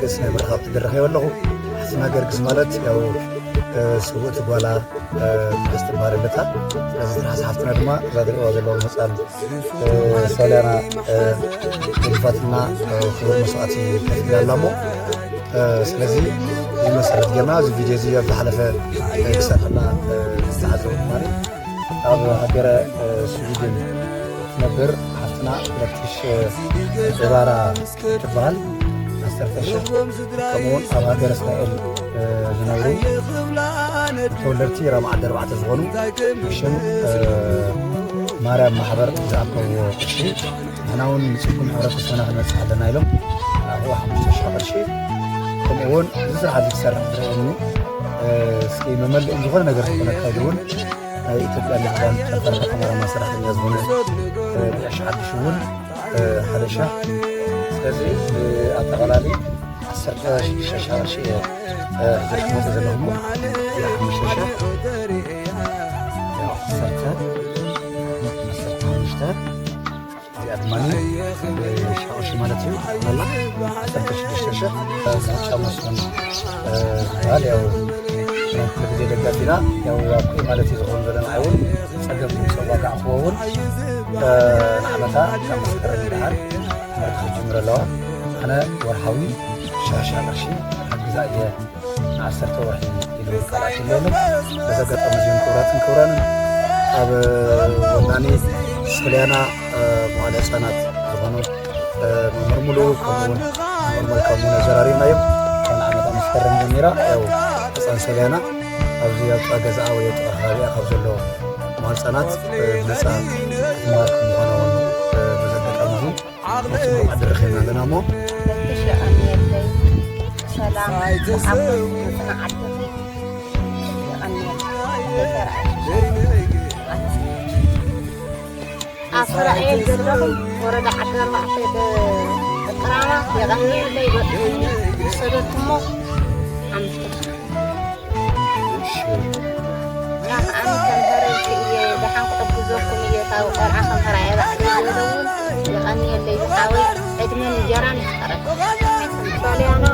ገርግስ ነበር ካብቲ ድረኸዮ ኣለኹ ሓፍትና ገርግስ ማለት ያው ስውእቲ ጓላ ዝተባሃለለታ ስለዚ ትራሓስ ሓፍትና ድማ እዛ ትሪእዋ ዘለኹ ህፃን ሶልያና ልፋትና ክቡር መስዋእቲ ከፊላ ኣላ እሞ ስለዚ ብመሰረት ጌርና እዚ ቪድዮ እዚ ኣብ ዝሓለፈ ክሰርሐና ዝተሓዘቡ ድማኒ ኣብ ሃገረ ስዊድን ትነብር ሓፍትና 2000 ዕባራ ትበሃል 10,000 ከምኡውን ኣብ ሃገረ እስራኤል ዝነብሩ ተወለድቲ ራብዓ ኣርባዕተ ዝኾኑ ሽም ማርያም ማሕበር ዝኣከብዎ ቅርሺ ንሕና እውን ንፅጉም ሕብረተሰብና ክንበፅሕ ኣለና ኢሎም ናብኡ 5,000 ቅርሺ ከምኡውን እዚ ስራሕቲ ክሰርሕ ዝረአየኒ እስኪ መመልእን ዝኾነ ነገር ክኾነካ ኢሉ እውን ናይ ኢትዮጵያ ልባን ጨንፈር ኣማራና ሰራሕተኛ ዝኾነ ብዕሽ ሓድሽ እውን 1,000 ስለዚ ኣጠቓላሊ 16,000 ቅርሺ ዝሽመፁ ዘለኹሞ 5,000 እዚኣ ድማኒ ሻቅርሺ ማለት እዩ መላ 16,000 ጫማ ስሆን ዝበሃል ያው ናይ ኩሉ ግዜ ደጋፊና ያው ኣብኡ ማለት እዩ ዝኾኑ ዘለና እውን ፀገም ሰዋጋዕ ክዎ እውን ንዓመታ ጫማ ስክረን ይበሃል ትምህርቲ ክጅምር ኣለዋ ኣነ ወርሓዊ 1,000 ቅርሺ ሓግዛ እየ ን10 ወርሒ ኢሉ ቃላት ኣለሎ በዘጋጠመ እዚኦም ክቡራንን ኣብ ወናኒ ሶልያና መዋዕለ ህፃናት ዝኾኑ መምህር ሙሉ ከምኡውን መምህር መልካሙ ዘራሪብናዮም ካብ ንዓመታ መስከረም ጀሚራ ያው ህፃን ሶልያና ኣብዚ ኣብ ጥቃ ገዝኣ ወይ ጥቃ ከባቢኣ ካብ ዘሎ መዋዕለ ህፃናት ነፃ ክትመሃር ከምዝኾነ እውን በዘጋጠመ እዚ ፅቡቅ ኣደረኺብና ኣለና እሞ ሰላም أسرائيل جلهم ورد عدنا العقيد القرامة يغني اللي يصدقهم نعم أنا كان هرجي دحين قبضوكم يتاو قرعة خمسة بعد يغني اللي يحاول أدمن جيران يخترق صالحنا